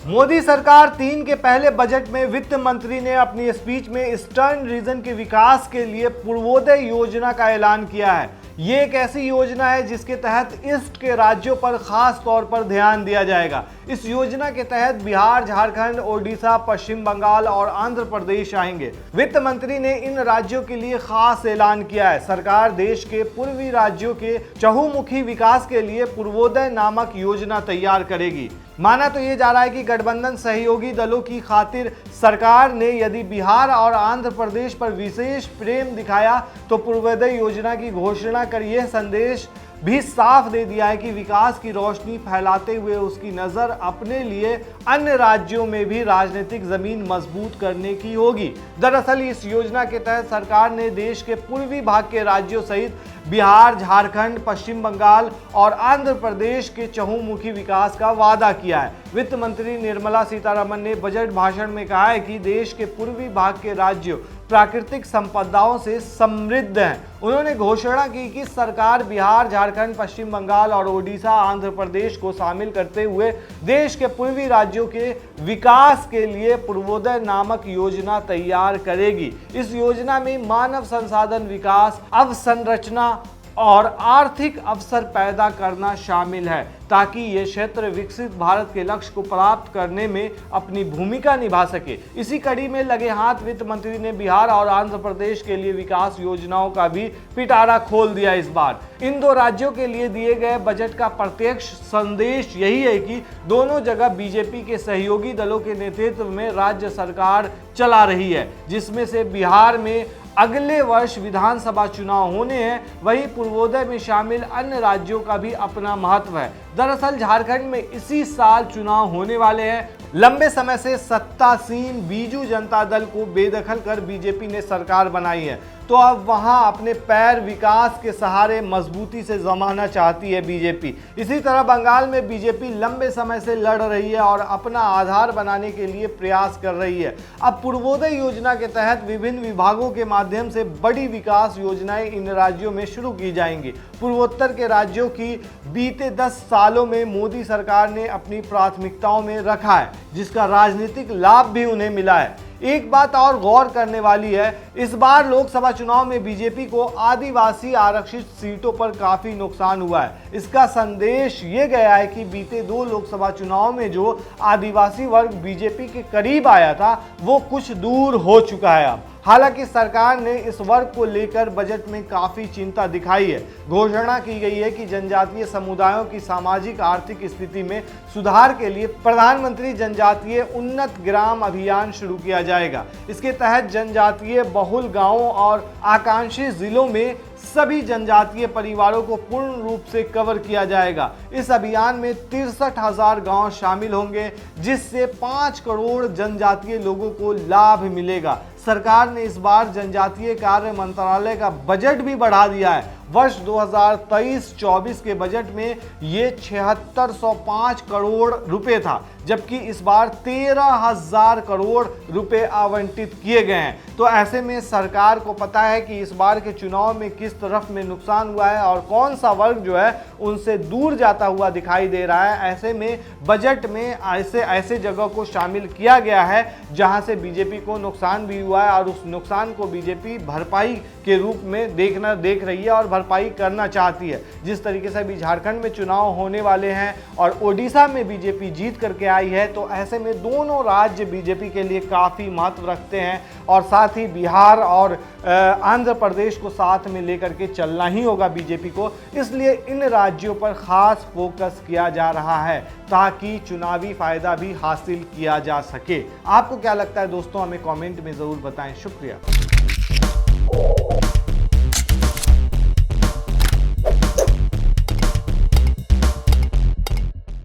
मोदी सरकार 3 के पहले बजट में वित्त मंत्री ने अपनी स्पीच में ईस्टर्न रीजन के विकास के लिए पूर्वोदय योजना का ऐलान किया है। ये एक ऐसी योजना है जिसके तहत ईस्ट के राज्यों पर खास तौर पर ध्यान दिया जाएगा। इस योजना के तहत बिहार, झारखंड, ओडिशा, पश्चिम बंगाल और आंध्र प्रदेश आएंगे। वित्त मंत्री ने इन राज्यों के लिए खास ऐलान किया है। सरकार देश के पूर्वी राज्यों के चहुमुखी विकास के लिए पूर्वोदय नामक योजना तैयार करेगी। माना तो ये जा रहा है कि गठबंधन सहयोगी दलों की खातिर सरकार ने यदि बिहार और आंध्र प्रदेश पर विशेष प्रेम दिखाया तो पूर्वोदय योजना की घोषणा कर यह संदेश भी साफ दे दिया है कि विकास की रोशनी फैलाते हुए उसकी नजर अपने लिए अन्य राज्यों में भी राजनीतिक जमीन मजबूत करने की होगी। दरअसल इस योजना के तहत सरकार ने देश के पूर्वी भाग के राज्यों सहित बिहार, झारखंड, पश्चिम बंगाल और आंध्र प्रदेश के चहुमुखी विकास का वादा किया है। वित्त मंत्री निर्मला सीतारमण ने बजट भाषण में कहा है कि देश के पूर्वी भाग के राज्य प्राकृतिक संपदाओं से समृद्ध हैं। उन्होंने घोषणा की कि सरकार बिहार, झारखंड, पश्चिम बंगाल और ओडिशा, आंध्र प्रदेश को शामिल करते हुए देश के पूर्वी राज्यों के विकास के लिए पूर्वोदय नामक योजना तैयार करेगी। इस योजना में मानव संसाधन विकास, अवसंरचना और आर्थिक अवसर पैदा करना शामिल है ताकि ये क्षेत्र विकसित भारत के लक्ष्य को प्राप्त करने में अपनी भूमिका निभा सके। इसी कड़ी में लगे हाथ वित्त मंत्री ने बिहार और आंध्र प्रदेश के लिए विकास योजनाओं का भी पिटारा खोल दिया। इस बार इन दो राज्यों के लिए दिए गए बजट का प्रत्यक्ष संदेश यही है कि दोनों जगह बीजेपी के सहयोगी दलों के नेतृत्व में राज्य सरकार चला रही है। जिसमें से बिहार में अगले वर्ष विधानसभा चुनाव होने हैं, वहीं पूर्वोदय में शामिल अन्य राज्यों का भी अपना महत्व है। दरअसल झारखंड में इसी साल चुनाव होने वाले हैं। लंबे समय से सत्तासीन बीजू जनता दल को बेदखल कर बीजेपी ने सरकार बनाई है, तो अब वहां अपने पैर विकास के सहारे मजबूती से जमाना चाहती है बीजेपी। इसी तरह बंगाल में बीजेपी लंबे समय से लड़ रही है और अपना आधार बनाने के लिए प्रयास कर रही है। अब पूर्वोदय योजना के तहत विभिन्न विभागों के माध्यम से बड़ी विकास योजनाएं इन राज्यों में शुरू की जाएंगी। पूर्वोत्तर के राज्यों की बीते 10 सालों में मोदी सरकार ने अपनी प्राथमिकताओं में रखा है, जिसका राजनीतिक लाभ भी उन्हें मिला है। एक बात और गौर करने वाली है, इस बार लोकसभा चुनाव में बीजेपी को आदिवासी आरक्षित सीटों पर काफी नुकसान हुआ है। इसका संदेश ये गया है कि बीते 2 लोकसभा चुनाव में जो आदिवासी वर्ग बीजेपी के करीब आया था वो कुछ दूर हो चुका है अब। हालांकि सरकार ने इस वर्ग को लेकर बजट में काफी चिंता दिखाई है। घोषणा की गई है कि जनजातीय समुदायों की सामाजिक आर्थिक स्थिति में सुधार के लिए प्रधानमंत्री जनजातीय उन्नत ग्राम अभियान शुरू किया जाएगा। इसके तहत जनजातीय बहुल गांवों और आकांक्षी जिलों में सभी जनजातीय परिवारों को पूर्ण रूप से कवर किया जाएगा। इस अभियान में 63,000 गांव शामिल होंगे, जिससे 5 करोड़ जनजातीय लोगों को लाभ मिलेगा। सरकार ने इस बार जनजातीय कार्य मंत्रालय का बजट भी बढ़ा दिया है। वर्ष 2023-24 के बजट में ये 7605 करोड़ रुपए था, जबकि इस बार 13,000 करोड़ रुपए आवंटित किए गए हैं। तो ऐसे में सरकार को पता है कि इस बार के चुनाव में किस तरफ में नुकसान हुआ है और कौन सा वर्ग जो है उनसे दूर जाता हुआ दिखाई दे रहा है। ऐसे में बजट में ऐसे जगह को शामिल किया गया है जहां से बीजेपी को नुकसान भी हुआ है और उस नुकसान को बीजेपी भरपाई के रूप में देख रही है और भरपाई करना चाहती है। जिस तरीके से अभी झारखंड में चुनाव होने वाले हैं और ओडिशा में बीजेपी जीत करके आई है, तो ऐसे में दोनों राज्य बीजेपी के लिए काफी महत्व रखते हैं और साथ ही बिहार और आंध्र प्रदेश को साथ में लेकर के चलना ही होगा बीजेपी को। इसलिए इन राज्यों पर खास फोकस किया जा रहा है ताकि चुनावी फायदा भी हासिल किया जा सके। आपको क्या लगता है दोस्तों, हमें कमेंट में जरूर बताएं। शुक्रिया।